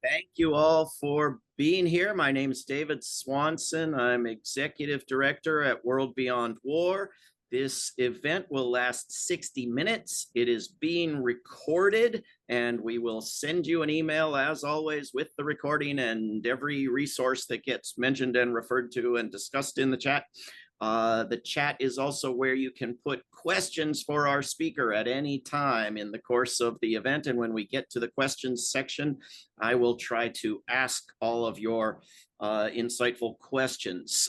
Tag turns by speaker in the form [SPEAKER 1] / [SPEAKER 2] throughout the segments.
[SPEAKER 1] Thank you all for being here. My name is David Swanson. I'm Executive Director at World Beyond War. This event will last 60 minutes. It is being recorded, and we will send you an email, as always, with the recording and every resource that gets mentioned and referred to and discussed in the chat. The chat is also where you can put questions for our speaker at any time in the course of the event. And when we get to the questions section, I will try to ask all of your insightful questions.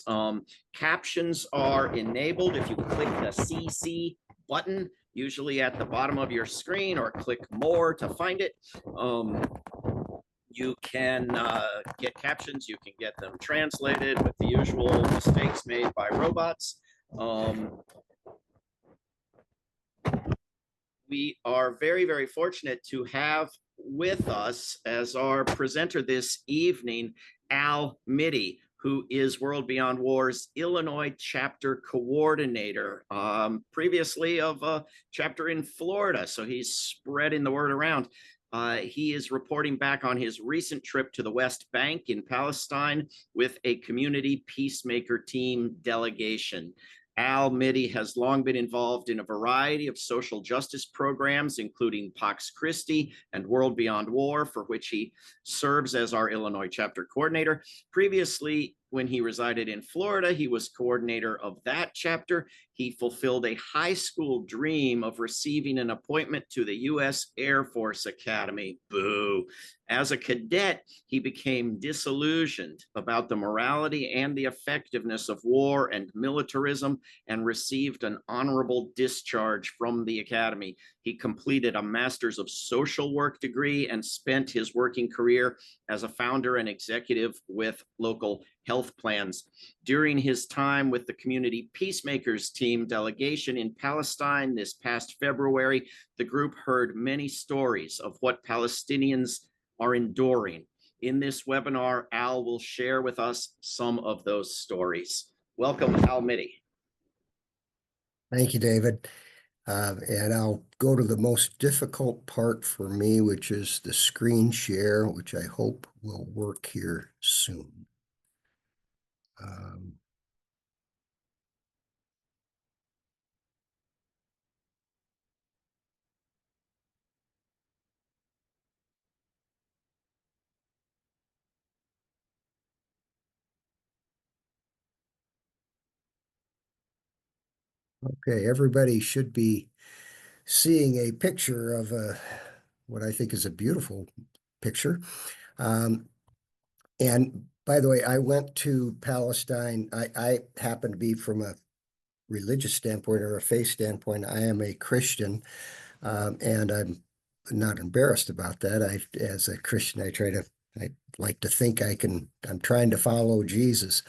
[SPEAKER 1] Captions are enabled if you click the CC button, usually at the bottom of your screen, or click more to find it. You can get captions, you can get them translated with the usual mistakes made by robots. We are very, very fortunate to have with us as our presenter this evening, Al Mytty, who is World Beyond War's Illinois chapter coordinator, previously of a chapter in Florida. So he's spreading the word around. He is reporting back on his recent trip to the West Bank in Palestine with a Community Peacemaker Team delegation. Al Mytty has long been involved in a variety of social justice programs, including Pax Christi and World Beyond War, for which he serves as our Illinois chapter coordinator. Previously, when he resided in Florida, he was coordinator of that chapter. He fulfilled a high school dream of receiving an appointment to the U.S. Air Force Academy. Boo. As a cadet, he became disillusioned about the morality and the effectiveness of war and militarism and received an honorable discharge from the academy. He completed a Master's of Social Work degree and spent his working career as a founder and executive with local health plans. During his time with the Community Peacemakers Team delegation in Palestine this past February, the group heard many stories of what Palestinians are enduring. In this webinar, Al will share with us some of those stories. Welcome, Al Mytty.
[SPEAKER 2] Thank you, David. And I'll go to the most difficult part for me, which is the screen share, which I hope will work here soon. Okay, everybody should be seeing a picture of what I think is a beautiful picture. And by the way, I went to Palestine. I happen to be, from a religious standpoint or a faith standpoint, I am a Christian, and I'm not embarrassed about that. As a Christian, I like to think I'm trying to follow Jesus.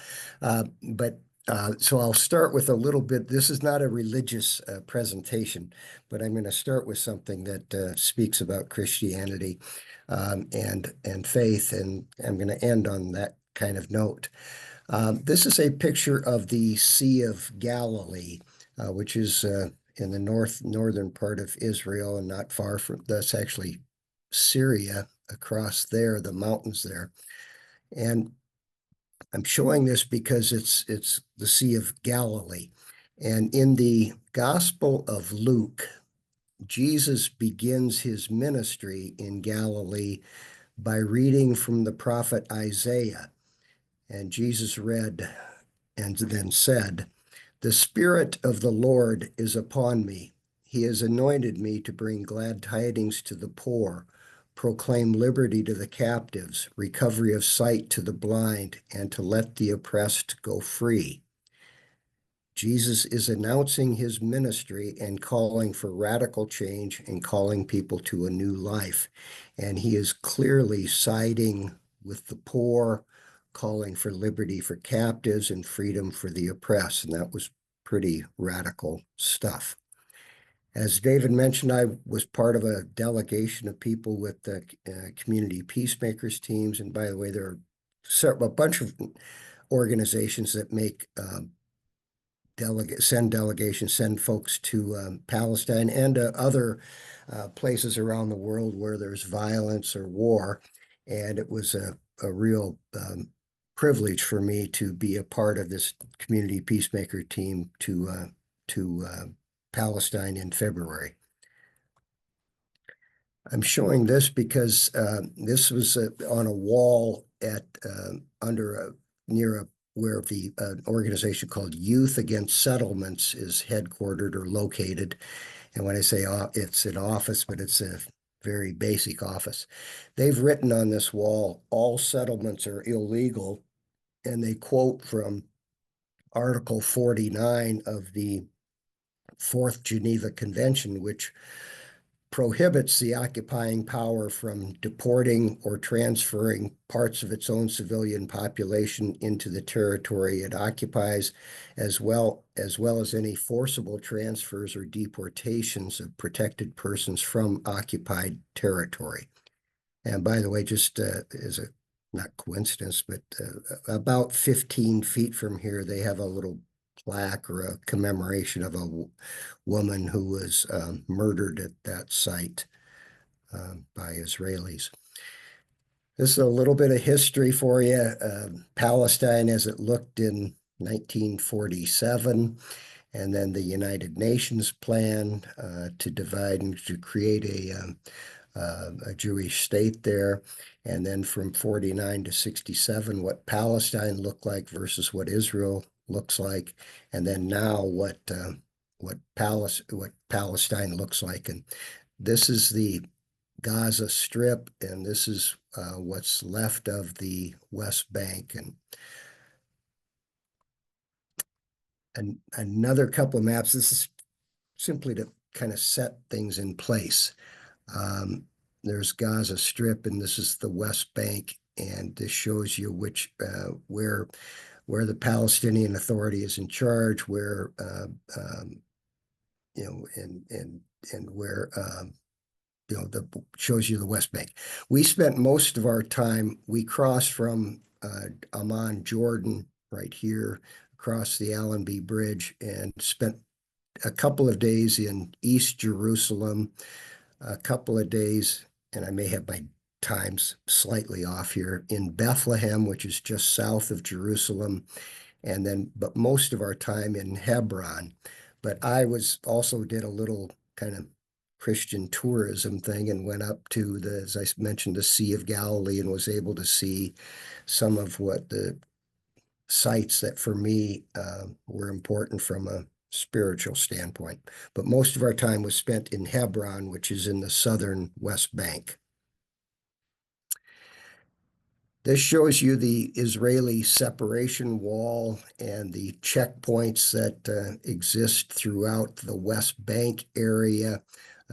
[SPEAKER 2] So I'll start with a little bit. This is not a religious presentation, but I'm going to start with something that speaks about Christianity and faith, and I'm going to end on that kind of note. This is a picture of the Sea of Galilee, which is in the northern part of Israel, and not far from, that's actually Syria across there, the mountains there. And I'm showing this because it's the Sea of Galilee. And in the Gospel of Luke, Jesus begins his ministry in Galilee by reading from the prophet Isaiah. And Jesus read and then said, "The Spirit of the Lord is upon me. He has anointed me to bring glad tidings to the poor, proclaim liberty to the captives, recovery of sight to the blind, and to let the oppressed go free." Jesus is announcing his ministry and calling for radical change and calling people to a new life. And he is clearly siding with the poor, calling for liberty for captives and freedom for the oppressed. And that was pretty radical stuff. As David mentioned, I was part of a delegation of people with the Community Peacemakers Teams. And by the way, there are a bunch of organizations that make send delegations, send folks to Palestine and other places around the world where there's violence or war. And it was a real privilege for me to be a part of this Community Peacemaker team to Palestine in February. I'm showing this because this was on a wall at where the organization called Youth Against Settlements is headquartered or located. And when I say it's an office, but it's a very basic office. They've written on this wall, all settlements are illegal, and they quote from Article 49 of the Fourth Geneva Convention, which prohibits the occupying power from deporting or transferring parts of its own civilian population into the territory it occupies, as well as any forcible transfers or deportations of protected persons from occupied territory. And by the way, just as a not coincidence, but about 15 feet from here, they have a little plaque or a commemoration of a woman who was murdered at that site by Israelis. This is a little bit of history for you. Palestine as it looked in 1947, and then the United Nations plan to divide and to create a Jewish state there. And then from 49 to 67, what Palestine looked like versus what Israel looks like. And then now what Palestine looks like. And this is the Gaza Strip, and this is what's left of the West Bank. And another couple of maps. This is simply to kind of set things in place. There's Gaza Strip, and this is the West Bank, and this shows you which where the Palestinian Authority is in charge, where you know, and where you know, shows you the West Bank. We spent most of our time. We crossed from Amman, Jordan, right here, across the Allenby Bridge, and spent a couple of days in East Jerusalem, a couple of days, and I may have my times slightly off here, in Bethlehem, which is just south of Jerusalem, and then, but most of our time in Hebron. But I also did a little kind of Christian tourism thing and went up to as I mentioned, the Sea of Galilee, and was able to see some of what the sites that for me were important from a spiritual standpoint. But most of our time was spent in Hebron, which is in the southern West Bank. This shows you the Israeli separation wall and the checkpoints that exist throughout the West Bank area.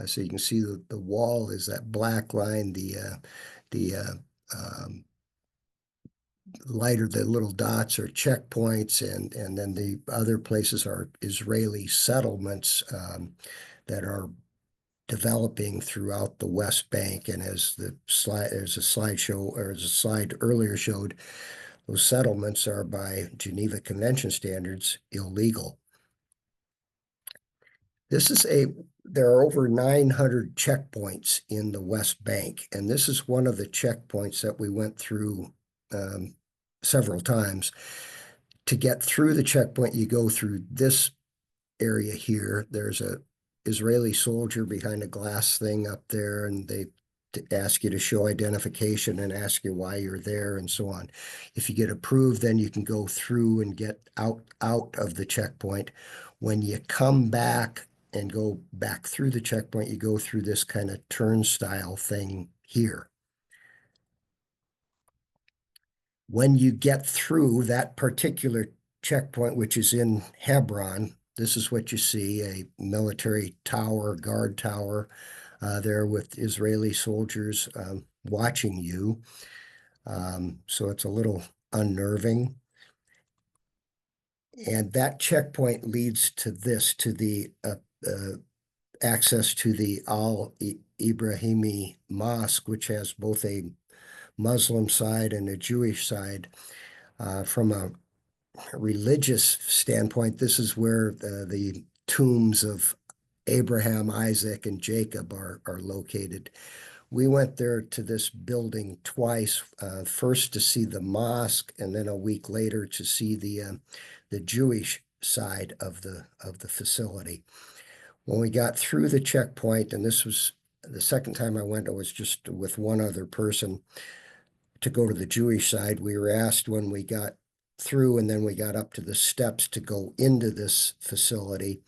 [SPEAKER 2] So you can see the wall is that black line, the lighter, the little dots are checkpoints, and then the other places are Israeli settlements that are developing throughout the West Bank. And as there's a slide earlier showed, those settlements are by Geneva Convention standards illegal. There are over 900 checkpoints in the West Bank, and this is one of the checkpoints that we went through several times. To get through the checkpoint, you go through this area here. There's a Israeli soldier behind a glass thing up there, and they ask you to show identification and ask you why you're there and so on. If you get approved, then you can go through and get out of the checkpoint. When you come back and go back through the checkpoint, you go through this kind of turnstile thing here. When you get through that particular checkpoint, which is in Hebron, this is what you see, a military tower, guard tower, there with Israeli soldiers watching you. So it's a little unnerving. And that checkpoint leads to this, to the access to the Al-Ibrahimi Mosque, which has both a Muslim side and a Jewish side. From a religious standpoint, this is where the tombs of Abraham, Isaac, and Jacob are located. We went there to this building twice, first to see the mosque, and then a week later to see the Jewish side of the facility. When we got through the checkpoint, and this was the second time I went, I was just with one other person to go to the Jewish side. We were asked when we got through, and then we got up to the steps to go into this facility.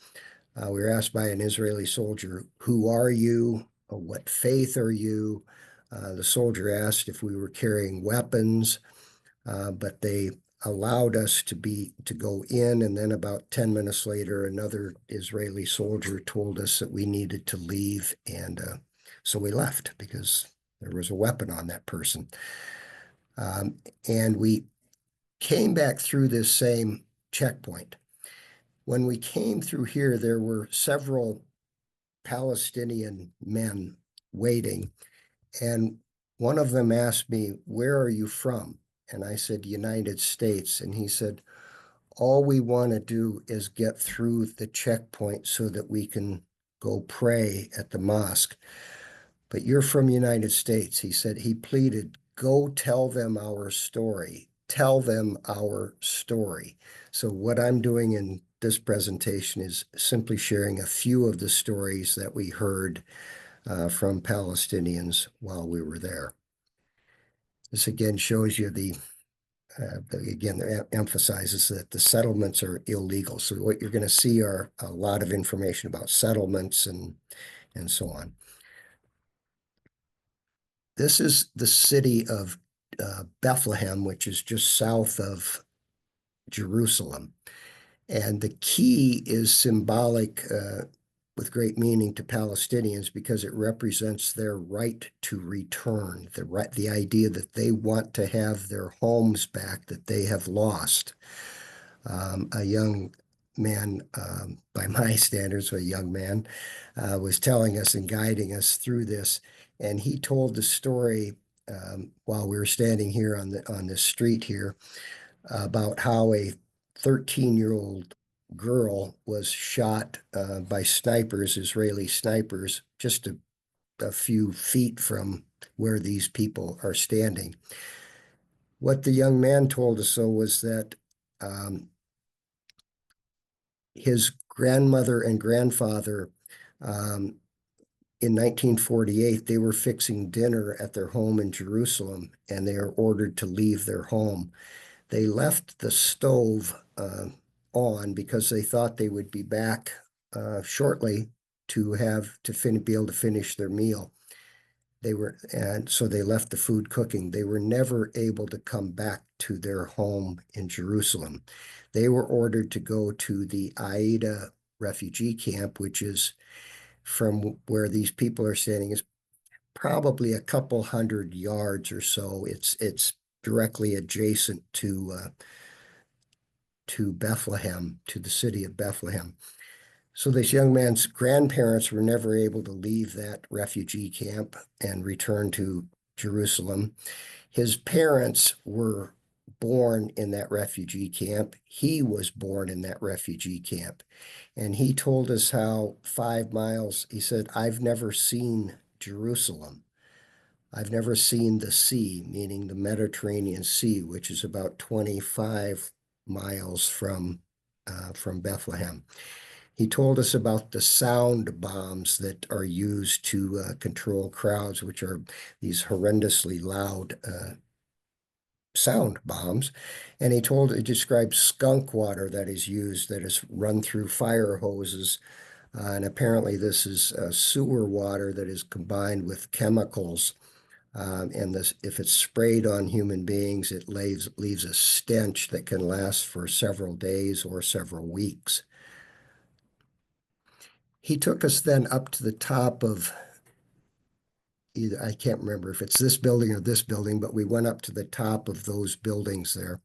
[SPEAKER 2] We were asked by an Israeli soldier, "Who are you? What faith are you?" The soldier asked if we were carrying weapons, but they allowed us to go in. And then about 10 minutes later, another Israeli soldier told us that we needed to leave. And so we left because there was a weapon on that person. And we came back through this same checkpoint. When we came through here, there were several Palestinian men waiting. And one of them asked me, "Where are you from?" And I said, "United States." And he said, "All we want to do is get through the checkpoint so that we can go pray at the mosque. But you're from United States." He said, he pleaded, "Go tell them our story. Tell them our story." So what I'm doing in this presentation is simply sharing a few of the stories that we heard from Palestinians while we were there. This again shows you emphasizes that the settlements are illegal. So what you're going to see are a lot of information about settlements and so on. This is the city of Bethlehem, which is just south of Jerusalem. And the key is symbolic with great meaning to Palestinians because it represents their right to return, the idea that they want to have their homes back that they have lost. A young man, by my standards, a young man, was telling us and guiding us through this. And he told the story while we were standing here on this street here about how a 13-year-old girl was shot by snipers, Israeli snipers, just a few feet from where these people are standing. What the young man told us, though, was that his grandmother and grandfather, in 1948, they were fixing dinner at their home in Jerusalem, and they are ordered to leave their home. They left the stove on because they thought they would be back shortly to be able to finish their meal. And so they left the food cooking. They were never able to come back to their home in Jerusalem. They were ordered to go to the Aida refugee camp, which is from where these people are standing, is probably a couple hundred yards or so. It's directly adjacent to Bethlehem, to the city of Bethlehem. So this young man's grandparents were never able to leave that refugee camp and return to Jerusalem. His parents were born in that refugee camp. He was born in that refugee camp. And he told us how 5 miles, he said, "I've never seen Jerusalem. I've never seen the sea," meaning the Mediterranean Sea, which is about 25 miles from Bethlehem. He told us about the sound bombs that are used to control crowds, which are these horrendously loud sound bombs. And he described skunk water that is used, that is run through fire hoses. And apparently this is sewer water that is combined with chemicals. And if it's sprayed on human beings, it leaves a stench that can last for several days or several weeks. He took us then up to the top of I can't remember if it's this building or this building, but we went up to the top of those buildings there.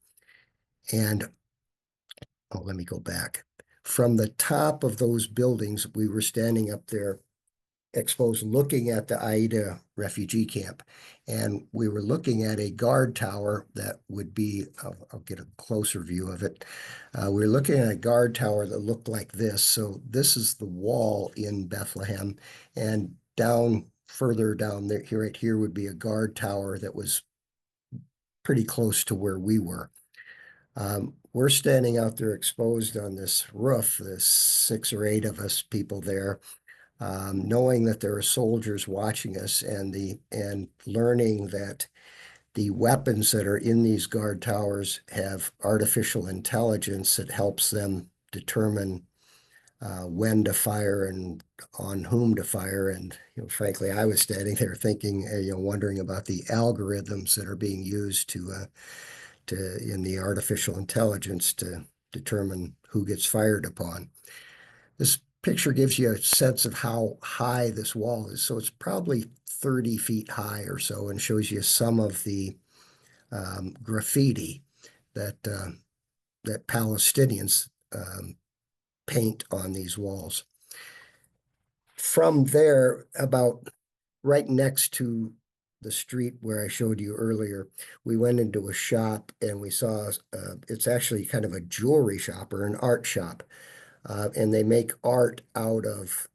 [SPEAKER 2] And, let me go back. From the top of those buildings, we were standing up there exposed, looking at the Aida refugee camp. And we were looking at a guard tower that would be, I'll get a closer view of it. We were looking at a guard tower that looked like this. So this is the wall in Bethlehem. And down further down there, right here would be a guard tower that was pretty close to where we were. We're standing out there exposed on this roof, there's 6 or 8 of us people there, knowing that there are soldiers watching us and learning that the weapons that are in these guard towers have artificial intelligence that helps them determine when to fire and on whom to fire. And frankly, I was standing there thinking, wondering about the algorithms that are being used to in the artificial intelligence to determine who gets fired upon. This picture gives you a sense of how high this wall is. So it's probably 30 feet high or so, and shows you some of the graffiti that that Palestinians paint on these walls. From there, about right next to the street where I showed you earlier, we went into a shop and we saw it's actually kind of a jewelry shop or an art shop, and they make art out of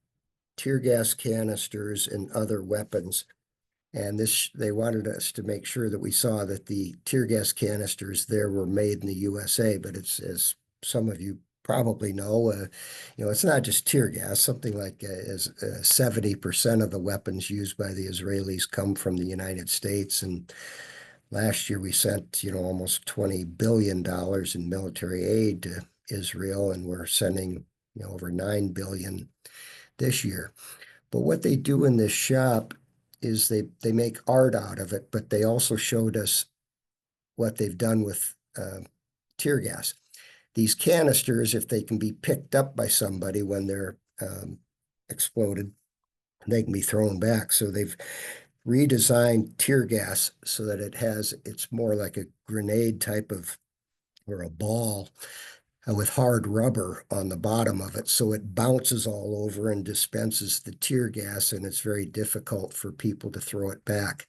[SPEAKER 2] tear gas canisters and other weapons. And they wanted us to make sure that we saw that the tear gas canisters there were made in the USA, but it's, as some of you probably know, it's not just tear gas. Something like 70% of the weapons used by the Israelis come from the United States. And last year we sent, almost $20 billion in military aid to Israel, and we're sending, over $9 billion this year. But what they do in this shop is they make art out of it, but they also showed us what they've done with tear gas. These canisters, if they can be picked up by somebody when they're exploded, they can be thrown back. So they've redesigned tear gas so that it's more like a grenade type of, or a ball, with hard rubber on the bottom of it. So it bounces all over and dispenses the tear gas, and it's very difficult for people to throw it back.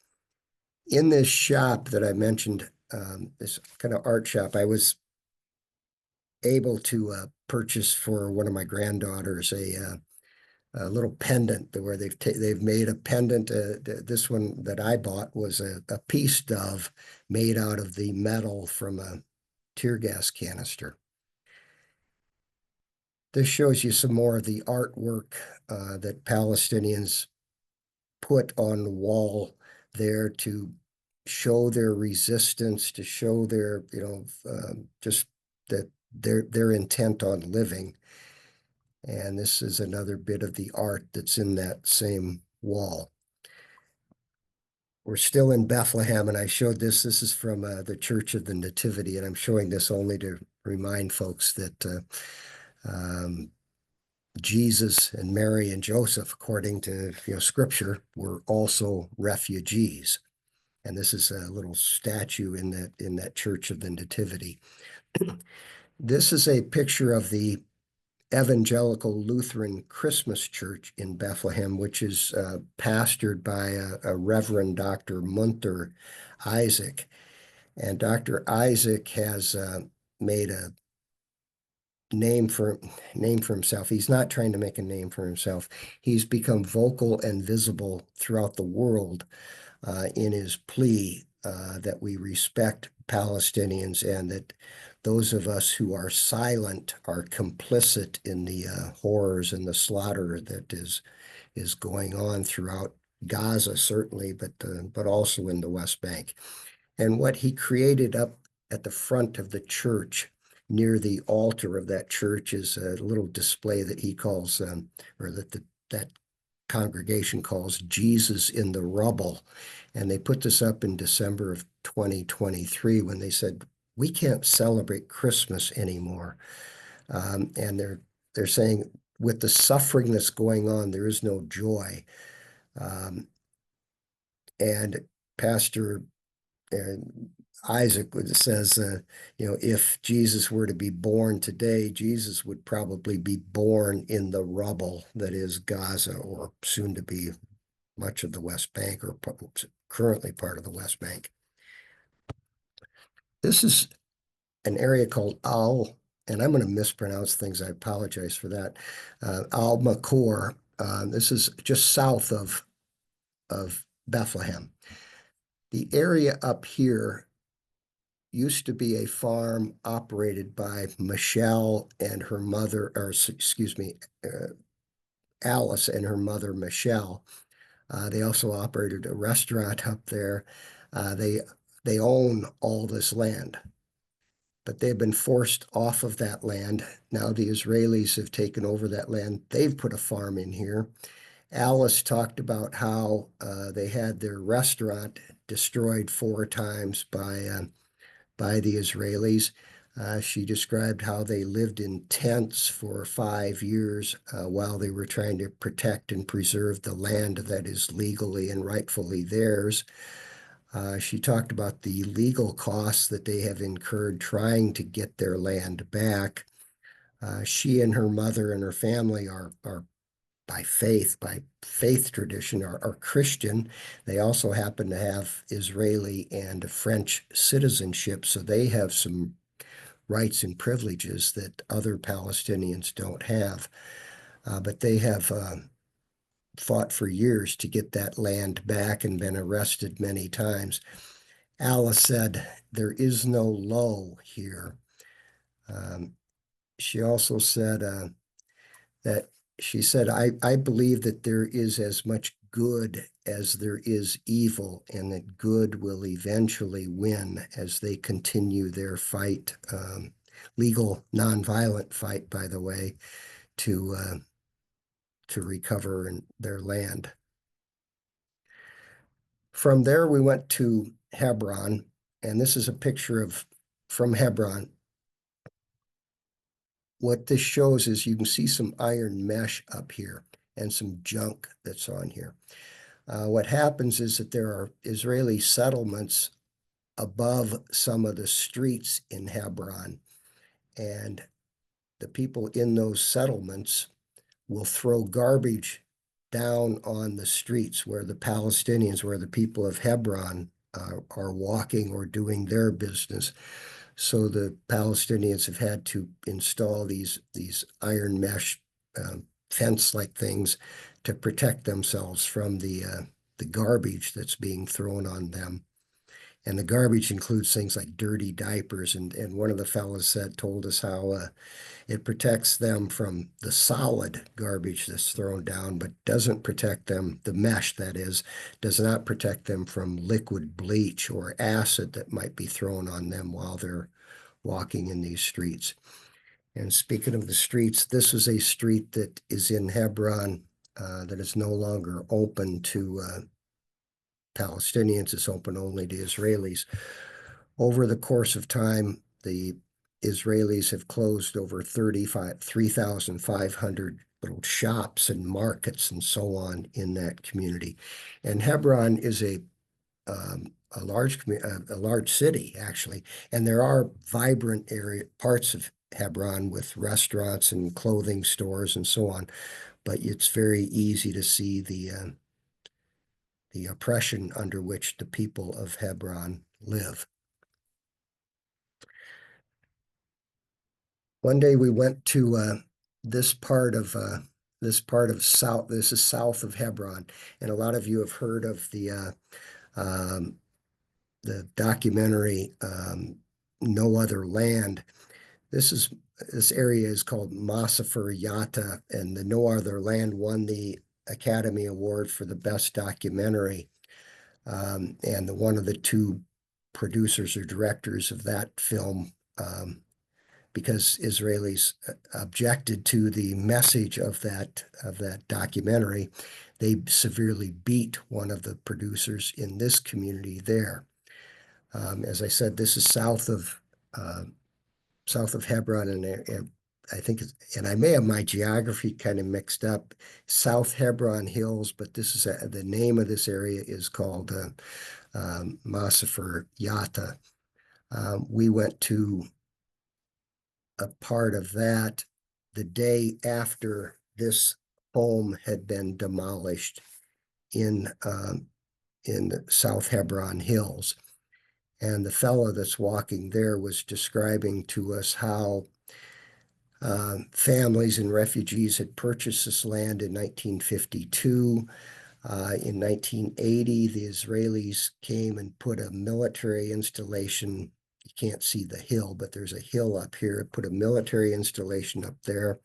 [SPEAKER 2] In this shop that I mentioned, this kind of art shop, I was able to purchase for one of my granddaughters a little pendant where they've made a pendant. This one that I bought was a peace dove made out of the metal from a tear gas canister. This shows you some more of the artwork that Palestinians put on the wall there to show their resistance, to show their, just that they're intent on living. And this is another bit of the art that's in that same wall. We're still in Bethlehem, and I showed this. This is from the Church of the Nativity, and I'm showing this only to remind folks that Jesus and Mary and Joseph, according to Scripture, were also refugees. And this is a little statue in that Church of the Nativity. This is a picture of the Evangelical Lutheran Christmas Church in Bethlehem, which is pastored by a Reverend Dr. Munter Isaac. And Dr. Isaac has made a name for himself. He's not trying to make a name for himself. He's become vocal and visible throughout the world in his plea that we respect Palestinians, and that those of us who are silent are complicit in the horrors and the slaughter that is going on throughout Gaza, certainly, but also in the West Bank. And what he created up at the front of the church, near the altar of that church, is a little display that he calls, or that congregation calls, Jesus in the Rubble. And they put this up in December of 2023 when they said, we can't celebrate Christmas anymore. And they're saying, with the suffering that's going on, there is no joy. And Pastor Isaac says, if Jesus were to be born today, Jesus would probably be born in the rubble that is Gaza, or soon to be much of the West Bank, or currently part of the West Bank. This is an area called and I'm going to mispronounce things. I apologize for that. Al Makor. This is just south of of Bethlehem. The area up here used to be a farm operated by Michelle and her mother, or excuse me, Alice and her mother, Michelle. They also operated a restaurant up there. They own all this land, but they've been forced off of that land. Now the Israelis have taken over that land. They've put a farm in here. Alice talked about how they had their restaurant destroyed 4 times by the Israelis. She described how they lived in tents for 5 years while they were trying to protect and preserve the land that is legally and rightfully theirs. She talked about the legal costs that they have incurred trying to get their land back. She and her mother and her family are by faith tradition, are Christian. They also happen to have Israeli and French citizenship, so they have some rights and privileges that other Palestinians don't have. But they have fought for years to get that land back and been arrested many times. Alice said, "There is no low here." She also said that she said, I believe that there is as much good as there is evil, and that good will eventually win as they continue their fight, legal, nonviolent fight, by the way, to recover their land. From there, we went to Hebron, and this is a picture from Hebron. What this shows is you can see some iron mesh up here and some junk that's on here. What happens is that there are Israeli settlements above some of the streets in Hebron, and the people in those settlements will throw garbage down on the streets where the Palestinians, where the people of Hebron are walking or doing their business. So the Palestinians have had to install these iron mesh fence-like things to protect themselves from the garbage that's being thrown on them. And the garbage includes things like dirty diapers. And one of the fellows told us how it protects them from the solid garbage that's thrown down, but doesn't protect them, the mesh that is, does not protect them from liquid bleach or acid that might be thrown on them while they're walking in these streets. And speaking of the streets, this is a street that is in Hebron that is no longer open to Palestinians. It's open only to Israelis. Over the course of time, the Israelis have closed over 3,500 little shops and markets and so on in that community. And Hebron is a large city, actually, and there are vibrant parts of Hebron with restaurants and clothing stores and so on, but it's very easy to see the oppression under which the people of Hebron live. One day we went to this part of south. This is south of Hebron, and a lot of you have heard of the documentary "No Other Land." This area is called Masafer Yatta, and the No Other Land won the Academy Award for the best documentary. And one of the 2 producers or directors of that film, because Israelis objected to the message of that documentary, they severely beat one of the producers in this community there. As I said, this is south of Hebron, and I think, and I may have my geography kind of mixed up, South Hebron Hills, but this is the name of this area is called Masafer Yatta. We went to a part of that the day after this home had been demolished in the South Hebron Hills. And the fellow that's walking there was describing to us how families and refugees had purchased this land in 1952. In 1980, the Israelis came and put a military installation. You can't see the hill, but there's a hill up here. Put a military installation up there,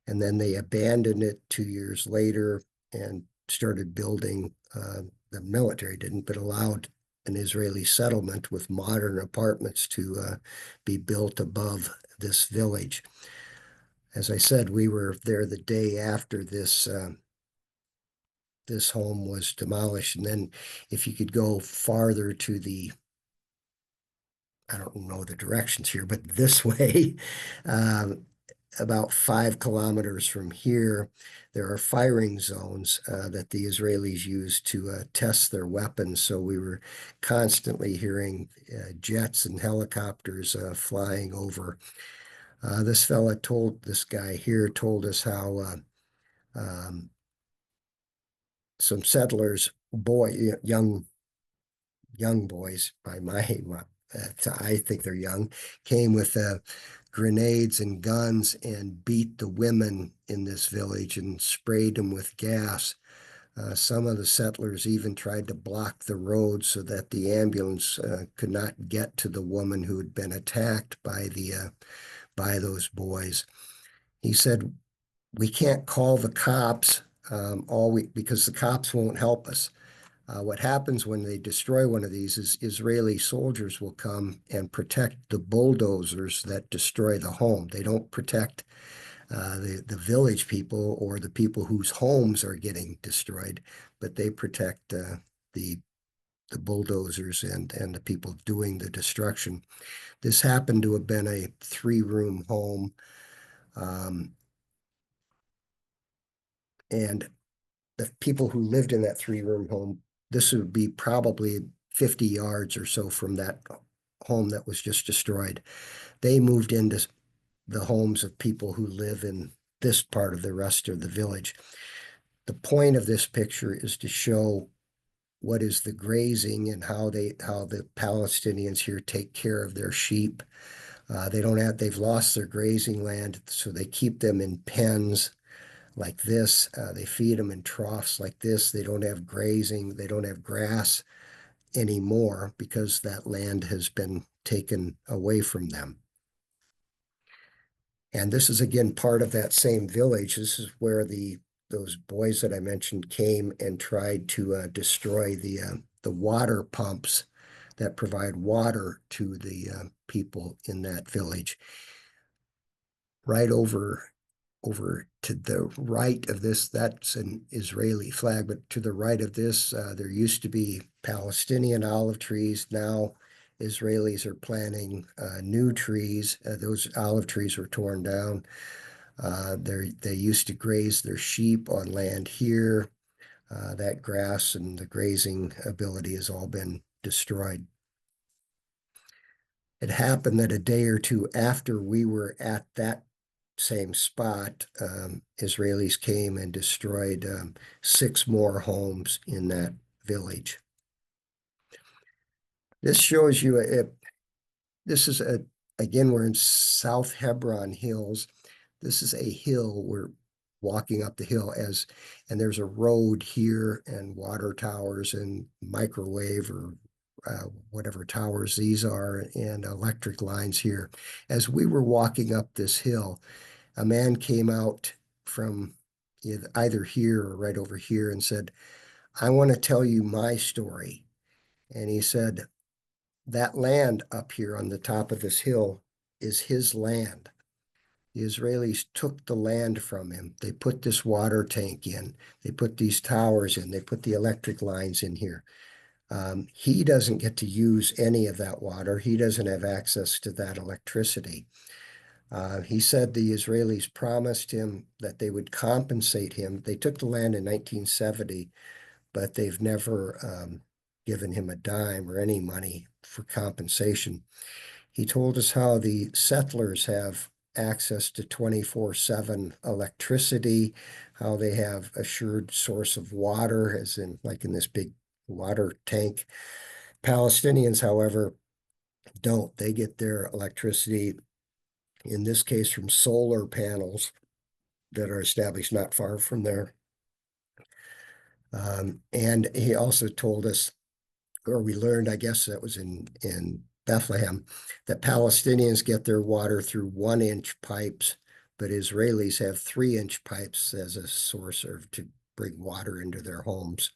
[SPEAKER 2] and then they abandoned it 2 years later and started building. The military didn't, but allowed an Israeli settlement with modern apartments to be built above this village. As I said, we were there the day after this home was demolished. And then if you could go farther to the, I don't know the directions here, but this way, about 5 kilometers from here, there are firing zones that the Israelis use to test their weapons. So we were constantly hearing jets and helicopters flying over. This guy here told us how um, some settlers, young boys by I think they're young, came with grenades and guns and beat the women in this village and sprayed them with gas. Some of the settlers even tried to block the road so that the ambulance could not get to the woman who had been attacked by those boys. He said, "We can't call the cops because the cops won't help us. What happens when they destroy one of these is Israeli soldiers will come and protect the bulldozers that destroy the home. They don't protect the village people or the people whose homes are getting destroyed, but they protect the bulldozers and the people doing the destruction." This happened to have been a 3-room home, and the people who lived in that 3-room home, this would be probably 50 yards or so from that home that was just destroyed. They moved into the homes of people who live in this part of the rest of the village. The point of this picture is to show what is the grazing and how the Palestinians here take care of their sheep. They've lost their grazing land, so they keep them in pens like this. They feed them in troughs like this. They don't have grazing. They don't have grass anymore because that land has been taken away from them. And this is again part of that same village. This is where those boys that I mentioned came and tried to destroy the water pumps that provide water to the people in that village. Right over to the right of this, that's an Israeli flag, but to the right of this, there used to be Palestinian olive trees. Now Israelis are planting new trees. Those olive trees were torn down. They used to graze their sheep on land here. That grass and the grazing ability has all been destroyed. It happened that a day or two after we were at that same spot, Israelis came and destroyed 6 more homes in that village. This shows you this is again, we're in South Hebron Hills. This is a hill. We're walking up the hill and there's a road here and water towers and microwave or whatever towers these are and electric lines here. As we were walking up this hill, a man came out from either here or right over here and said, "I want to tell you my story." And he said, "That land up here on the top of this hill is his land. The Israelis took the land from him. They put this water tank in. They put these towers in. They put the electric lines in here. He doesn't get to use any of that water. He doesn't have access to that electricity." He said the Israelis promised him that they would compensate him. They took the land in 1970, but they've never given him a dime or any money for compensation. He told us how the settlers have access to 24/7 electricity, how they have assured source of water, as in like in this big water tank. Palestinians, however, don't. They get their electricity, in this case, from solar panels that are established not far from there. And he also told us, or we learned, I guess that was in Bethlehem, that Palestinians get their water through 1-inch pipes, but Israelis have 3-inch pipes as a source to bring water into their homes.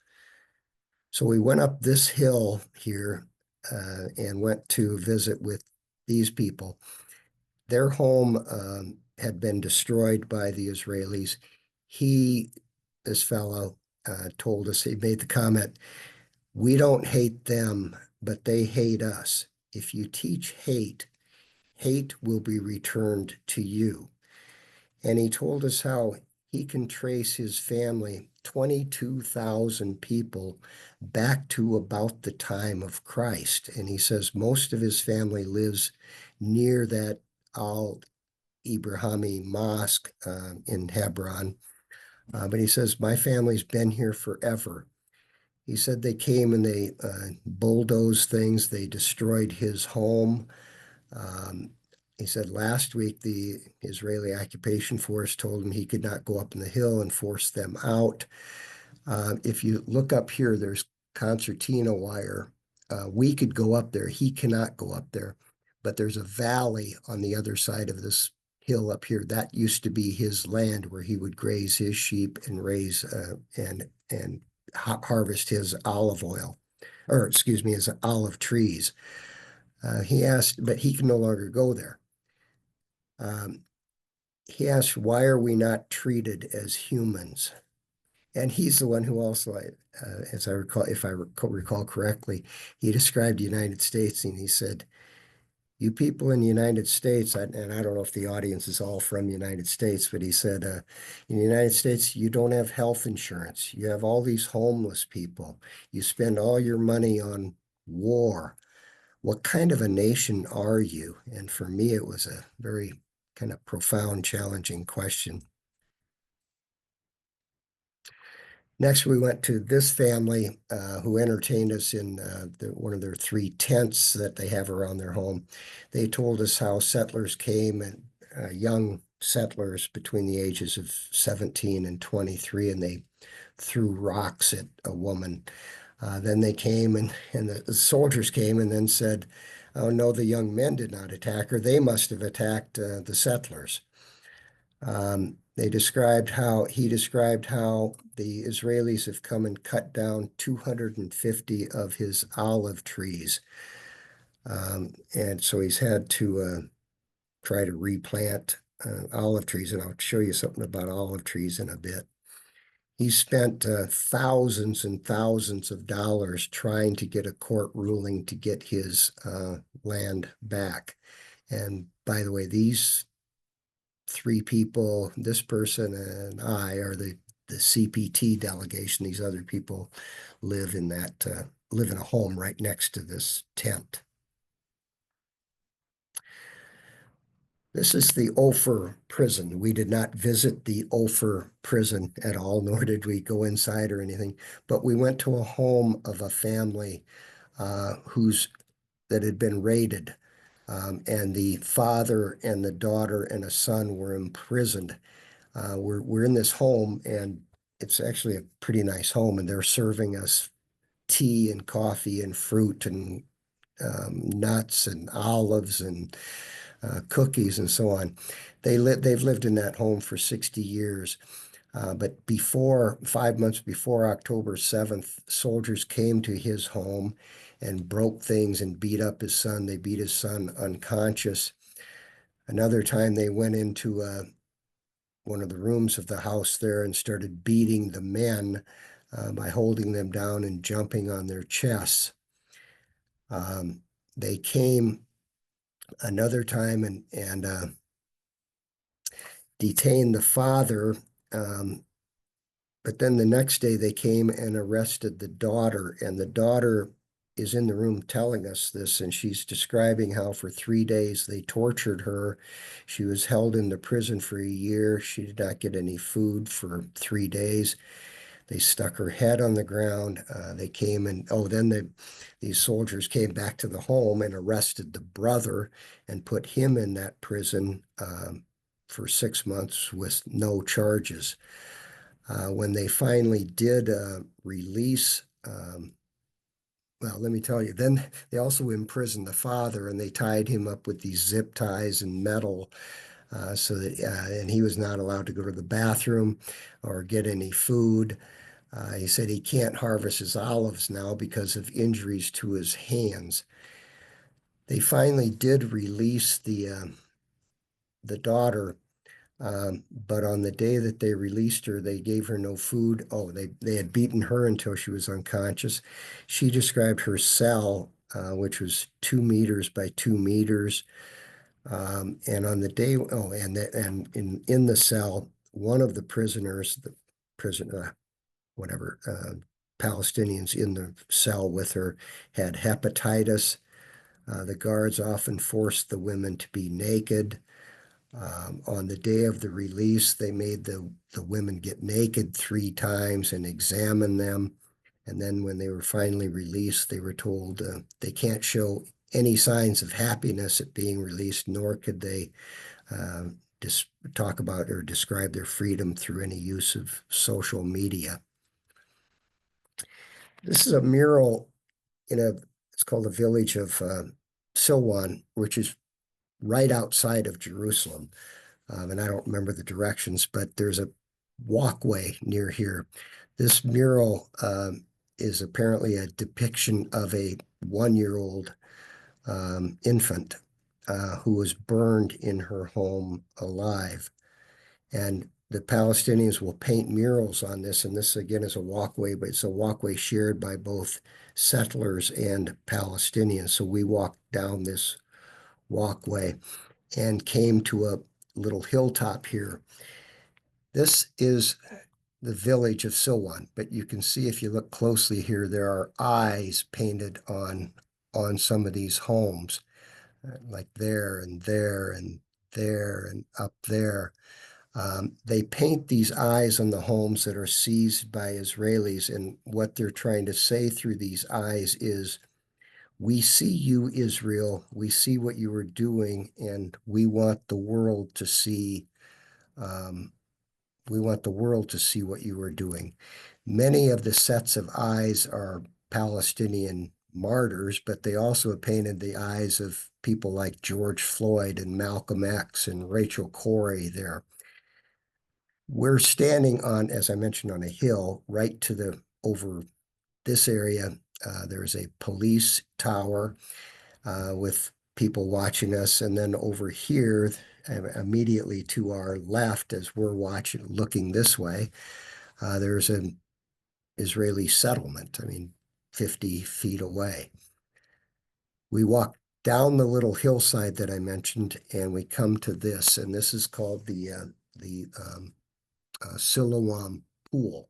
[SPEAKER 2] So we went up this hill here and went to visit with these people. Their home had been destroyed by the Israelis. This fellow, told us, he made the comment, "We don't hate them, but they hate us. If you teach hate, hate will be returned to you." And he told us how he can trace his family, 22,000 people, back to about the time of Christ. And he says most of his family lives near that Al-Ibrahimi mosque in Hebron. But he says, my family's been here forever. He said they came and they bulldozed things. They destroyed his home. He said last week the Israeli occupation force told him he could not go up in the hill and force them out. If you look up here, there's concertina wire. We could go up there. He cannot go up there. But there's a valley on the other side of this hill up here. That used to be his land where he would graze his sheep and raise and harvest his olive oil, or excuse me, his olive trees. He asked, but he can no longer go there. He asked, why are we not treated as humans? And he's the one who also, as I recall, if I recall correctly, he described the United States and he said, you people in the United States, and I don't know if the audience is all from the United States, but he said, in the United States, you don't have health insurance. You have all these homeless people. You spend all your money on war. What kind of a nation are you? And for me, it was a very kind of profound, challenging question. Next, we went to this family who entertained us in one of their 3 tents that they have around their home. They told us how settlers came, and young settlers between the ages of 17 and 23, and they threw rocks at a woman. Then they came and the soldiers came and then said, oh no, the young men did not attack her. They must have attacked the settlers. He described how the Israelis have come and cut down 250 of his olive trees. And so he's had to try to replant olive trees. And I'll show you something about olive trees in a bit. He spent thousands and thousands of dollars trying to get a court ruling to get his land back. And by the way, these 3 people, this person and I, are the CPT delegation. These other people live in a home right next to this tent. This is the Ophir prison. We did not visit the Ophir prison at all, nor did we go inside or anything, but we went to a home of a family that had been raided. And the father and the daughter and a son were imprisoned. We're in this home, and it's actually a pretty nice home, and they're serving us tea and coffee and fruit and nuts and olives and cookies and so on. They've lived in that home for 60 years. But 5 months before October 7th, soldiers came to his home and broke things and beat up his son. They beat his son unconscious. Another time they went into one of the rooms of the house there and started beating the men by holding them down and jumping on their chests. They came another time and detained the father. But then the next day they came and arrested the daughter, and the daughter is in the room telling us this, and she's describing how for 3 days they tortured her. She was held in the prison for a year. She did not get any food for 3 days. They stuck her head on the ground. They came and, these soldiers came back to the home and arrested the brother and put him in that prison for 6 months with no charges. When they finally did release, well, let me tell you, then they also imprisoned the father, and they tied him up with these zip ties and metal, so that and he was not allowed to go to the bathroom or get any food. He said he can't harvest his olives now because of injuries to his hands. They finally did release the daughter, but on the day that they released her, they gave her no food. Oh, they had beaten her until she was unconscious. She described her cell, which was 2 meters by 2 meters. And on the day, oh, and in the cell, one of the prisoners, the prisoner, whatever, Palestinians in the cell with her had hepatitis. The guards often forced the women to be naked. On the day of the release, they made the women get naked 3 times and examine them. And then when they were finally released, they were told they can't show any signs of happiness at being released, nor could they just talk about or describe their freedom through any use of social media. This is a mural it's called the village of Silwan, which is right outside of Jerusalem. And I don't remember the directions, but there's a walkway near here. This mural is apparently a depiction of a 1-year-old infant who was burned in her home alive. And the Palestinians will paint murals on this, and this again is a walkway, but it's a walkway shared by both settlers and Palestinians. So we walked down this walkway and came to a little hilltop here. This is the village of Silwan, but you can see if you look closely here, there are eyes painted on some of these homes, like there and there and there and up there. They paint these eyes on the homes that are seized by Israelis, and what they're trying to say through these eyes is, we see you, Israel, we see what you are doing, and we want the world to see what you are doing. Many of the sets of eyes are Palestinian martyrs, but they also have painted the eyes of people like George Floyd and Malcolm X and Rachel Corrie there. We're standing on, as I mentioned, on a hill right over this area. There's a police tower with people watching us. And then over here, immediately to our left, as we're looking this way, there's an Israeli settlement, 50 feet away. We walk down the little hillside that I mentioned, and we come to this, and this is called the Siloam Pool.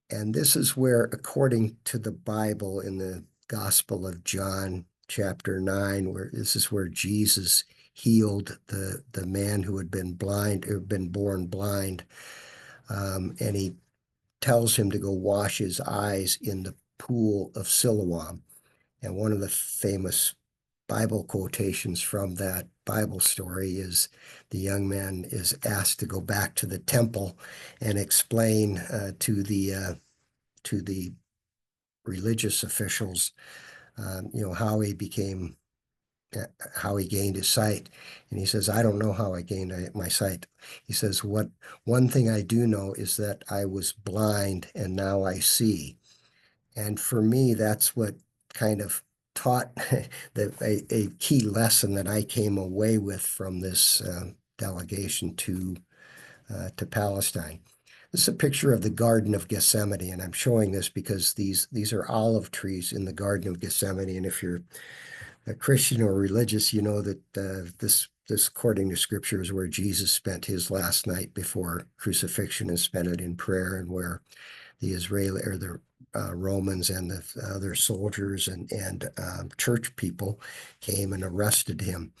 [SPEAKER 2] And this is where, according to the Bible in the Gospel of John, chapter 9, this is where Jesus healed the man who had been blind, or been born blind. And he tells him to go wash his eyes in the pool of Siloam. And one of the famous Bible quotations from that Bible story is the young man is asked to go back to the temple and explain to the religious officials, how he gained his sight. And he says, I don't know how I gained my sight. He says, one thing I do know is that I was blind and now I see. And for me, that's what kind of taught a key lesson that I came away with from this delegation to Palestine. This is a picture of the Garden of Gethsemane, and I'm showing this because these are olive trees in the Garden of Gethsemane. And if you're a Christian or religious, you know that this according to Scripture is where Jesus spent his last night before crucifixion and spent it in prayer, and where the Romans and the other soldiers and church people came and arrested him.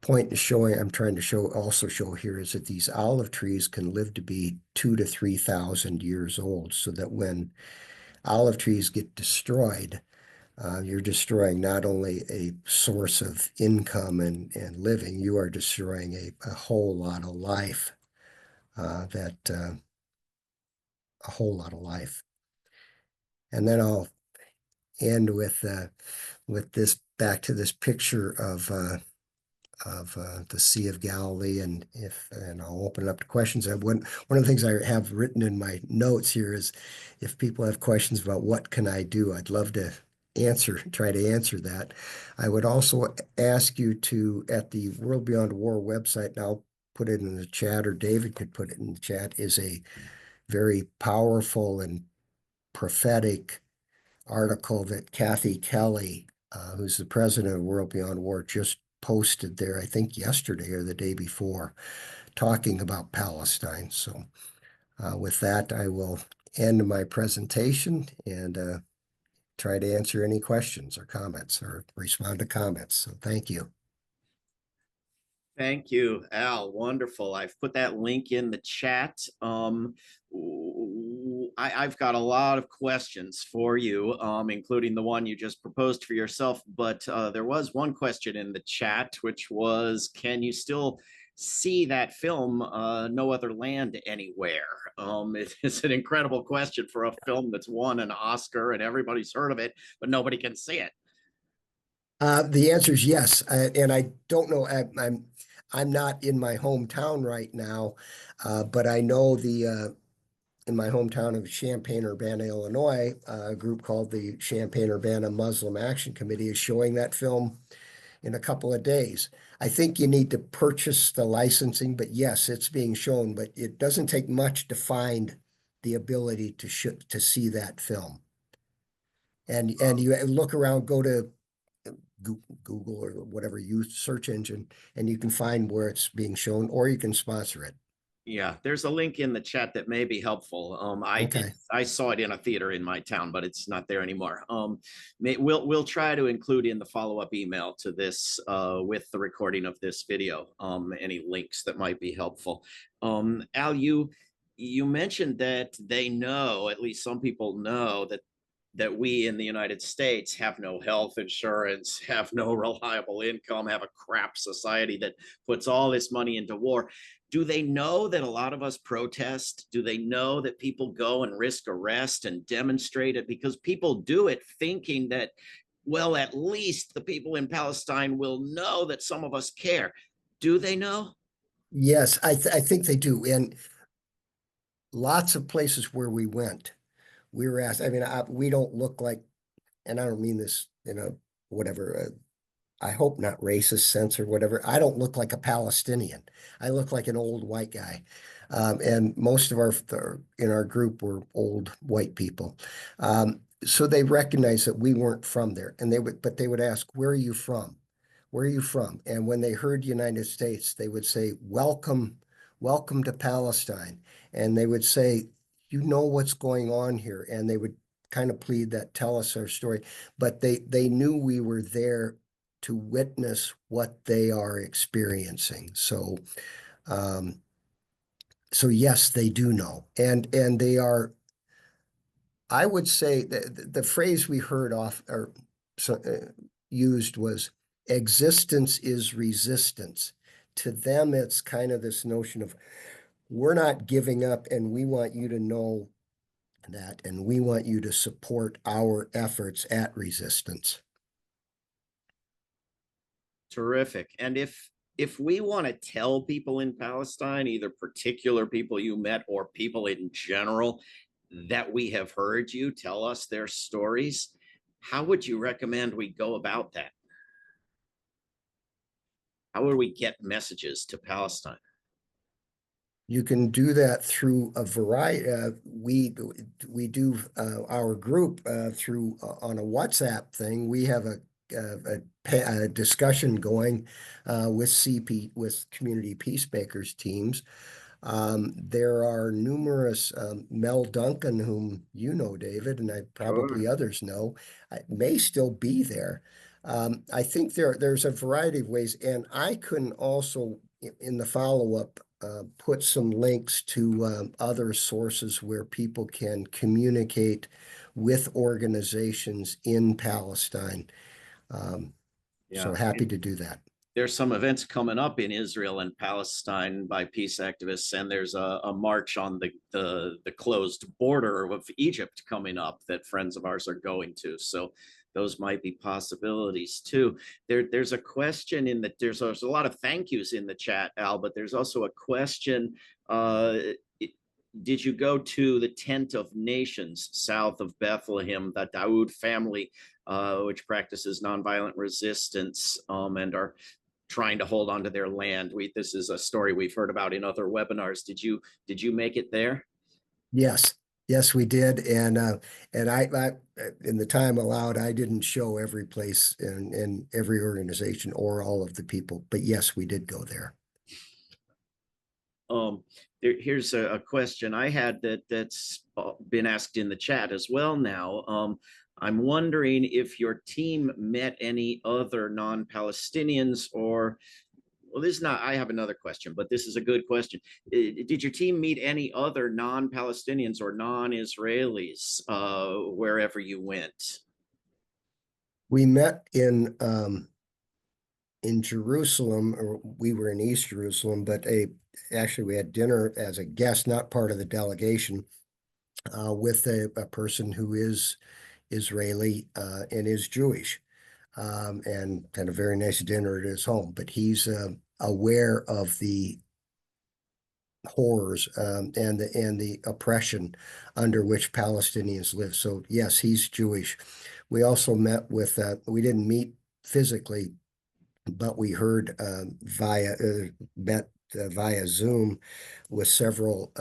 [SPEAKER 2] I'm trying to also show here is that these olive trees can live to be 2,000 to 3,000 years old, so that when olive trees get destroyed, you're destroying not only a source of income and living, you are destroying a whole lot of life that a whole lot of life. And then I'll end with this, back to this picture of the Sea of Galilee, and I'll open it up to questions. One of the things I have written in my notes here is, if people have questions about what can I do, I'd love to try to answer that. I would also ask you to, at the World Beyond War website, and I'll put it in the chat, or David could put it in the chat, is a very powerful and prophetic article that Kathy Kelly, who's the president of World Beyond War, just posted there, I think yesterday or the day before, talking about Palestine. So with that, I will end my presentation and try to answer any questions or comments, or respond to comments. So thank you.
[SPEAKER 1] Thank you, Al. Wonderful. I've put that link in the chat. I've got a lot of questions for you, including the one you just proposed for yourself. But there was one question in the chat, which was, can you still see that film, No Other Land Anywhere? It's an incredible question for a film that's won an Oscar and everybody's heard of it, but nobody can see it.
[SPEAKER 2] The answer is yes, and I don't know. I'm not in my hometown right now, but I know in my hometown of Champaign-Urbana, Illinois, a group called the Champaign-Urbana Muslim Action Committee is showing that film in a couple of days. I think you need to purchase the licensing, but yes, it's being shown. But it doesn't take much to find the ability to see that film. And you look around, go to Google or whatever search engine, and you can find where it's being shown, or you can sponsor it.
[SPEAKER 1] Yeah, there's a link in the chat that may be helpful. I saw it in a theater in my town, but it's not there anymore. We'll try to include in the follow-up email to this with the recording of this video, any links that might be helpful. Al, you mentioned that they know, at least some people know, that we in the United States have no health insurance, have no reliable income, have a crap society that puts all this money into war. Do they know that a lot of us protest? Do they know that people go and risk arrest and demonstrate it? Because people do it thinking that, well, at least the people in Palestine will know that some of us care. Do they know?
[SPEAKER 2] Yes, I think they do. And lots of places where we went, we were asked, I mean, we don't look like, and I don't mean this in a whatever, I hope not racist sense or whatever. I don't look like a Palestinian. I look like an old white guy. And most of in our group were old white people. So they recognized that we weren't from there. And but they would ask, where are you from? Where are you from? And when they heard United States, they would say, welcome, welcome to Palestine. And they would say, you know what's going on here. And they would kind of plead that, tell us our story. But they knew we were there to witness what they are experiencing. So, so yes, they do know. And they are, I would say the phrase we heard used was, existence is resistance. To them, it's kind of this notion of, we're not giving up, and we want you to know that, and we want you to support our efforts at resistance.
[SPEAKER 1] Terrific. And if we want to tell people in Palestine, either particular people you met or people in general, that we have heard you tell us their stories, how would you recommend we go about that? How would we get messages to Palestine?
[SPEAKER 2] You can do that through a variety. We do our group through on a WhatsApp thing. We have a discussion going with Community Peacemakers Teams. There are numerous, Mel Duncan, whom you know, David, and probably others know, may still be there. I think there's a variety of ways, and I can also, in the follow-up, put some links to other sources where people can communicate with organizations in Palestine. So happy to do that.
[SPEAKER 1] there's some events coming up in Israel and Palestine by peace activists, and there's a march on the closed border of Egypt coming up that friends of ours are going to. So those might be possibilities too. There's a question in the there's a lot of thank yous in the chat, Al, but there's also a question. Uh, did you go to the Tent of Nations south of Bethlehem, the Daoud family, which practices nonviolent resistance and are trying to hold on to their land? This is a story we've heard about in other webinars. Did you make it there?
[SPEAKER 2] Yes, yes, we did. And I in the time allowed, I didn't show every place in every organization or all of the people, but yes, we did go there.
[SPEAKER 1] Here's a question I had that's been asked in the chat as well now. I'm wondering if your team met any other non-Palestinians or, well, this is not, I have another question, but this is a good question. Did your team meet any other non-Palestinians or non-Israelis wherever you went?
[SPEAKER 2] We met in Jerusalem, or we were in East Jerusalem, but actually we had dinner as a guest, not part of the delegation, with a person who is Israeli and is Jewish, and had a very nice dinner at his home. But he's aware of the horrors and the oppression under which Palestinians live. So yes, he's Jewish. We also met with, we didn't meet physically, but we heard met via Zoom with several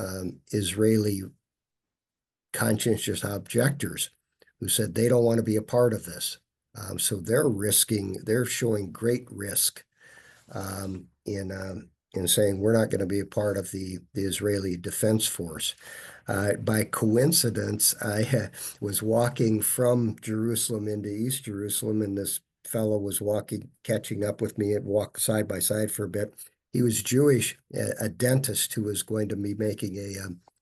[SPEAKER 2] Israeli conscientious objectors who said they don't want to be a part of this. So they're showing great risk in saying we're not going to be a part of the Israeli Defense Force. By coincidence, I was walking from Jerusalem into East Jerusalem, and this fellow was catching up with me and walked side by side for a bit. He was Jewish, a dentist who was going to be making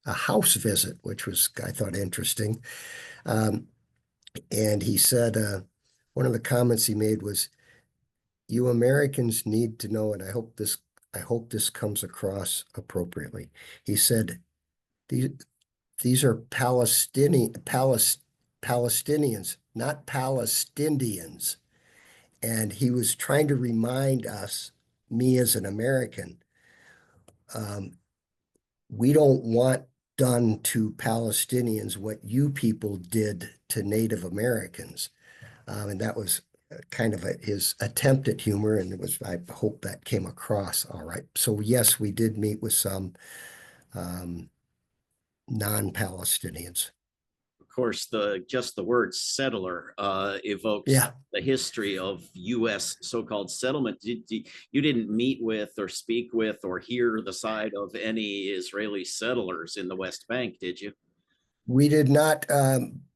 [SPEAKER 2] a house visit, which was, I thought, interesting. And he said, one of the comments he made was, "You Americans need to know," and I hope this comes across appropriately. He said, these are Palestinians, not Palestinians. And he was trying to remind us, me as an American, we don't want done to Palestinians what you people did to Native Americans. And that was kind of his attempt at humor, and I hope that came across all right. So yes, we did meet with some non-Palestinians.
[SPEAKER 1] Of course, just the word settler evokes
[SPEAKER 2] Yeah.
[SPEAKER 1] the history of U.S. so-called settlement. You didn't meet with or speak with or hear the side of any Israeli settlers in the West Bank, did you?
[SPEAKER 2] We did not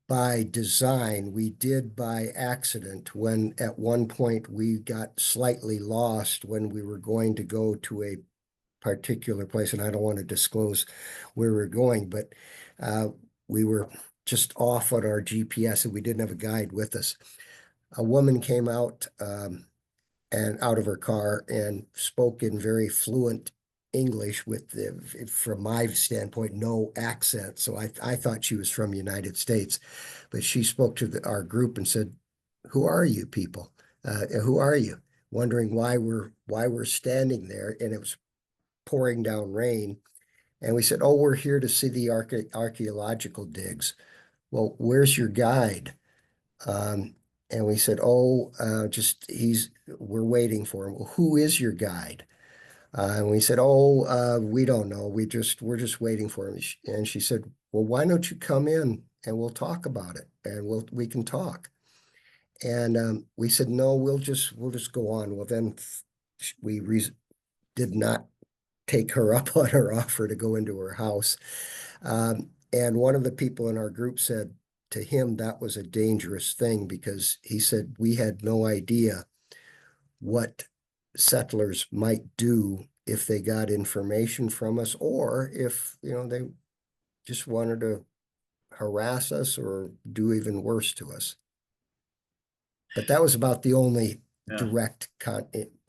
[SPEAKER 2] by design. We did by accident when at one point we got slightly lost when we were going to go to a particular place, and I don't want to disclose where we're going, but we were just off on our GPS and we didn't have a guide with us. A woman came out and out of her car and spoke in very fluent English with, from my standpoint, no accent. So I thought she was from the United States, but she spoke to our group and said, "Who are you people? Who are you?" Wondering why we're standing there, and it was pouring down rain. And we said, "Oh, we're here to see the archaeological digs." "Well, where's your guide?" And we said, "Oh, we're waiting for him." "Well, who is your guide?" And we said, "Oh, we don't know. We're just waiting for him." And she said, "Well, why don't you come in and we'll talk about it, and we can talk." And we said, "No, we'll just go on." Well, then we did not take her up on her offer to go into her house. And one of the people in our group said to him that was a dangerous thing, because he said we had no idea what settlers might do if they got information from us, or if, they just wanted to harass us or do even worse to us. But that was about the only
[SPEAKER 1] Yeah.
[SPEAKER 2] direct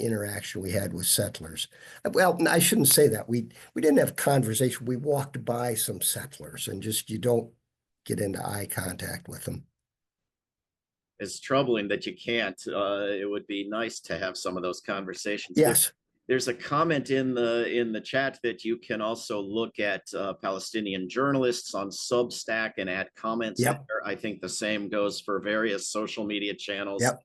[SPEAKER 2] interaction we had with settlers. Well, I shouldn't say that. We didn't have conversation. We walked by some settlers and just you don't get into eye contact with them.
[SPEAKER 1] It's troubling that you can't. It would be nice to have some of those conversations.
[SPEAKER 2] Yes.
[SPEAKER 1] There's a comment in the chat that you can also look at Palestinian journalists on Substack and add comments
[SPEAKER 2] Yep.
[SPEAKER 1] there. I think the same goes for various social media channels
[SPEAKER 2] Yep.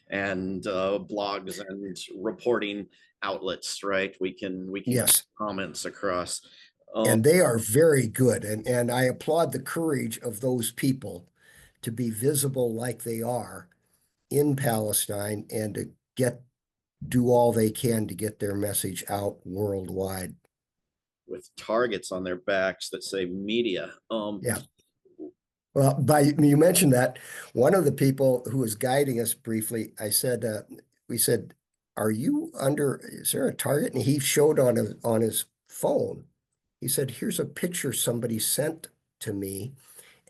[SPEAKER 1] and blogs and reporting outlets. Right? We can
[SPEAKER 2] Yes.
[SPEAKER 1] comments across.
[SPEAKER 2] And they are very good. And I applaud the courage of those people to be visible like they are in Palestine and to do all they can to get their message out worldwide.
[SPEAKER 1] With targets on their backs that say media.
[SPEAKER 2] Yeah. Well, you mentioned that one of the people who was guiding us briefly, we said, is there a target? And he showed on his phone. He said, here's a picture somebody sent to me,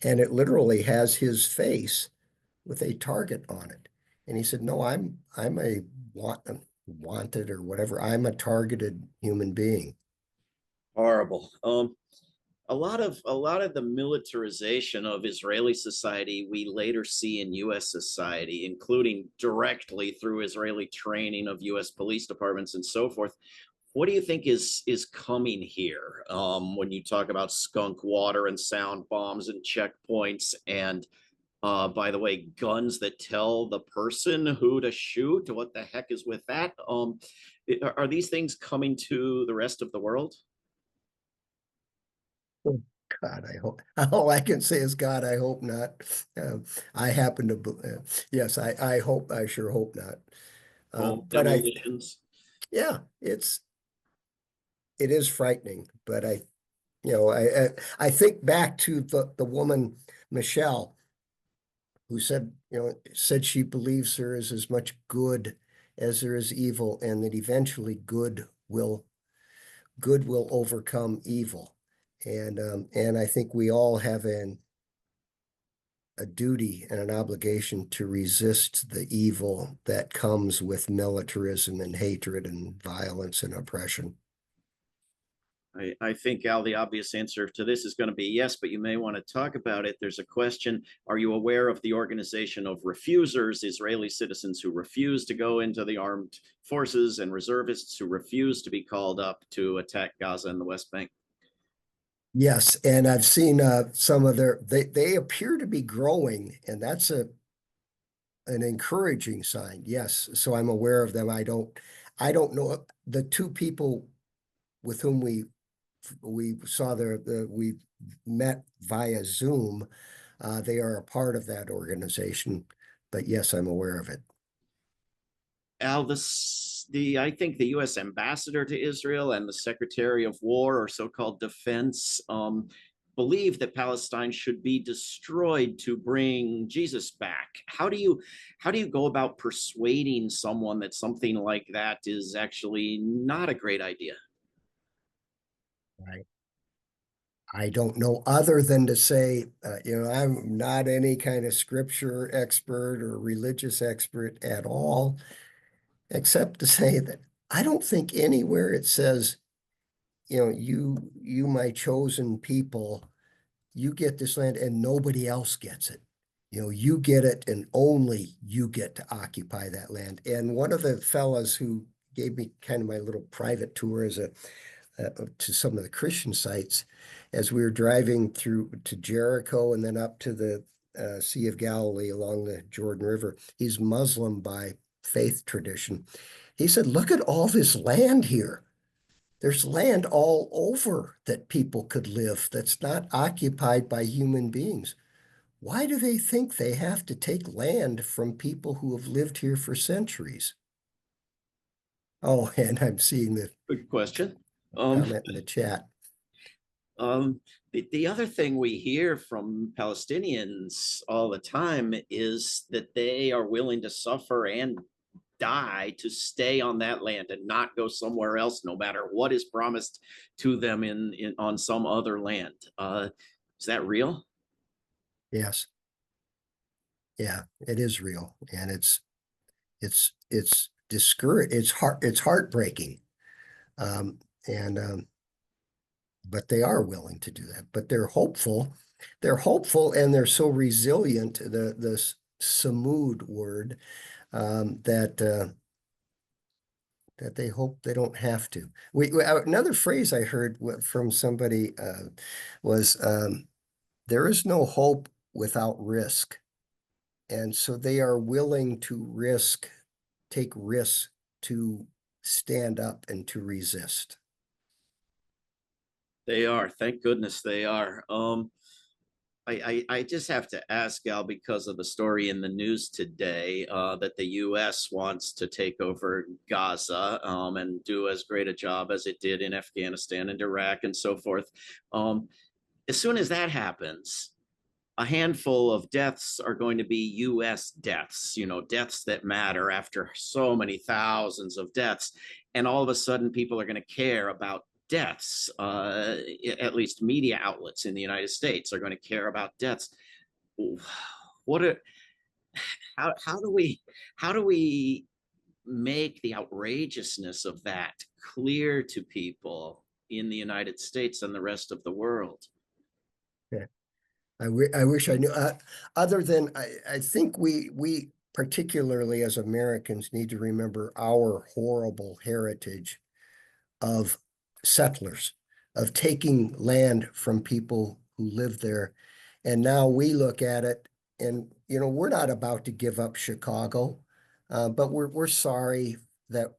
[SPEAKER 2] and it literally has his face with a target on it. And he said, no, I'm a wanted or whatever. I'm a targeted human being.
[SPEAKER 1] Horrible. A lot of the militarization of Israeli society we later see in U.S. society, including directly through Israeli training of U.S. police departments and so forth. What do you think is coming here when you talk about skunk water and sound bombs and checkpoints and by the way, guns that tell the person who to shoot? What the heck is with that? Are these things coming to the rest of the world?
[SPEAKER 2] Oh, God, I hope. All I can say is, God, I hope not. I happen to, yes, I hope, I sure hope not.
[SPEAKER 1] Home
[SPEAKER 2] But
[SPEAKER 1] demolitions.
[SPEAKER 2] yeah, it is frightening. But I think back to the woman, Michelle, who said she believes there is as much good as there is evil, and that eventually good will overcome evil. And I think we all have a duty and an obligation to resist the evil that comes with militarism and hatred and violence and oppression.
[SPEAKER 1] I think, Al, the obvious answer to this is going to be yes, but you may want to talk about it. There's a question. Are you aware of the organization of refusers, Israeli citizens who refuse to go into the armed forces and reservists who refuse to be called up to attack Gaza and the West Bank?
[SPEAKER 2] Yes, and I've seen some of they appear to be growing, and that's an encouraging sign. Yes, so I'm aware of them. I don't know the two people with whom we we met via Zoom. They are a part of that organization, but yes, I'm aware of it.
[SPEAKER 1] Al, I think the U.S. ambassador to Israel and the Secretary of War or so-called defense believe that Palestine should be destroyed to bring Jesus back. How do you go about persuading someone that something like that is actually not a great idea?
[SPEAKER 2] Right. I don't know other than to say, I'm not any kind of scripture expert or religious expert at all, except to say that I don't think anywhere it says, you, my chosen people, you get this land and nobody else gets it. You get it and only you get to occupy that land. And one of the fellows who gave me kind of my little private tour to some of the Christian sites, as we were driving through to Jericho and then up to the Sea of Galilee along the Jordan River. He's Muslim by faith tradition. He said, look at all this land here. There's land all over that people could live that's not occupied by human beings. Why do they think they have to take land from people who have lived here for centuries? Oh, and I'm seeing the
[SPEAKER 1] Good question. Um,
[SPEAKER 2] comment in the chat.
[SPEAKER 1] the other thing we hear from Palestinians all the time is that they are willing to suffer and die to stay on that land and not go somewhere else, no matter what is promised to them in on some other land. Is that real?
[SPEAKER 2] Yes. Yeah, it is real. And It's discouraged. It's heartbreaking. Um, and but they are willing to do that. But they're hopeful. They're hopeful, and they're so resilient. The samud word that they hope they don't have to. Another phrase I heard from somebody was there is no hope without risk. And so they are willing to take risks to stand up and to resist.
[SPEAKER 1] They are. Thank goodness they are. I just have to ask, Al, because of the story in the news today that the U.S. wants to take over Gaza and do as great a job as it did in Afghanistan and Iraq and so forth. As soon as that happens, a handful of deaths are going to be US deaths, deaths that matter after so many thousands of deaths. And all of a sudden, people are going to care about deaths. At least media outlets in the United States are going to care about deaths. What are, how do we make the outrageousness of that clear to people in the United States and the rest of the world?
[SPEAKER 2] Yeah. I wish I knew. Other than I think we particularly as Americans need to remember our horrible heritage of settlers, of taking land from people who live there. And now we look at it and, we're not about to give up Chicago, but we're sorry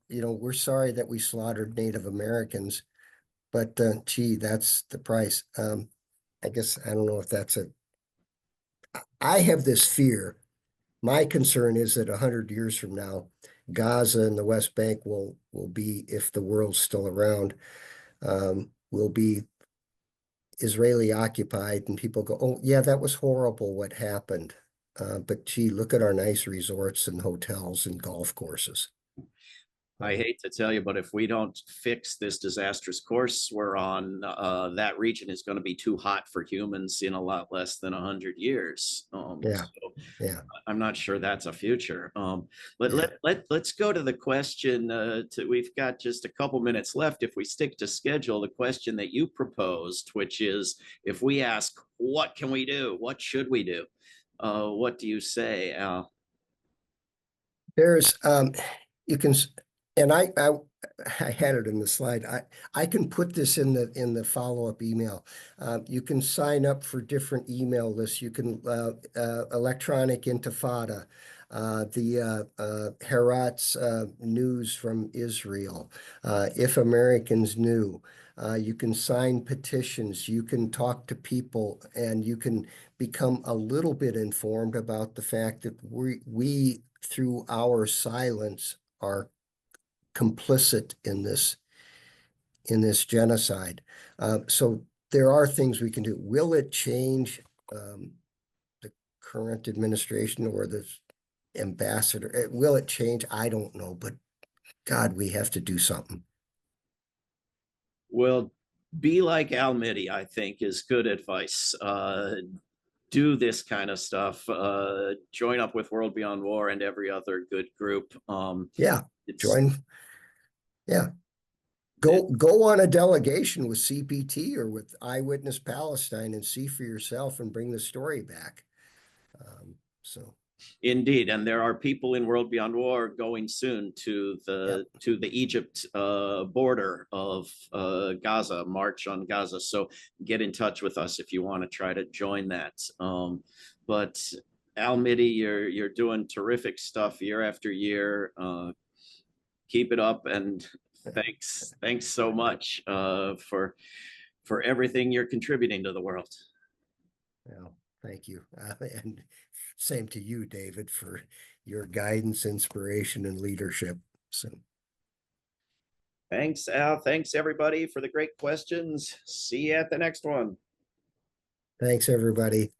[SPEAKER 2] we're sorry that we slaughtered Native Americans. But gee, that's the price. I guess I don't know if I have this fear. My concern is that 100 years from now, Gaza and the West Bank will be, if the world's still around, will be Israeli occupied, and people go, "Oh, yeah, that was horrible what happened." But gee, look at our nice resorts and hotels and golf courses.
[SPEAKER 1] I hate to tell you, but if we don't fix this disastrous course we're on, that region is going to be too hot for humans in a lot less than 100 years.
[SPEAKER 2] Yeah,
[SPEAKER 1] So
[SPEAKER 2] yeah,
[SPEAKER 1] I'm not sure that's a future.
[SPEAKER 2] yeah.
[SPEAKER 1] Let's go to the question. We've got just a couple minutes left. If we stick to schedule, the question that you proposed, which is, if we ask, what can we do? What should we do? What do you say, Al?
[SPEAKER 2] There's you can and I had it in the slide. I can put this in the follow-up email. You can sign up for different email lists. You can electronic intifada, the Herat's news from Israel, if Americans knew. You can sign petitions. You can talk to people, and you can become a little bit informed about the fact that we through our silence are complicit in this genocide. So there are things we can do. Will it change the current administration or the ambassador? Will it change? I don't know, but God, we have to do something.
[SPEAKER 1] Well, be like Al Mytty, I think, is good advice. Do this kind of stuff. Join up with World Beyond War and every other good group.
[SPEAKER 2] Yeah,
[SPEAKER 1] It's
[SPEAKER 2] join. Yeah, go on a delegation with CPT or with Eyewitness Palestine and see for yourself and bring the story back. So
[SPEAKER 1] Indeed, and there are people in World Beyond War going soon to
[SPEAKER 2] yeah,
[SPEAKER 1] the Egypt border of Gaza, March on Gaza. So get in touch with us if you want to try to join that. But Al Mytty, you're doing terrific stuff year after year. Keep it up, and thanks so much for everything you're contributing to the world.
[SPEAKER 2] well, thank you. And same to you, David, for your guidance, inspiration, and leadership. So
[SPEAKER 1] Thanks, Al. Thanks, everybody, for the great questions. See you at the next one.
[SPEAKER 2] thanks, everybody.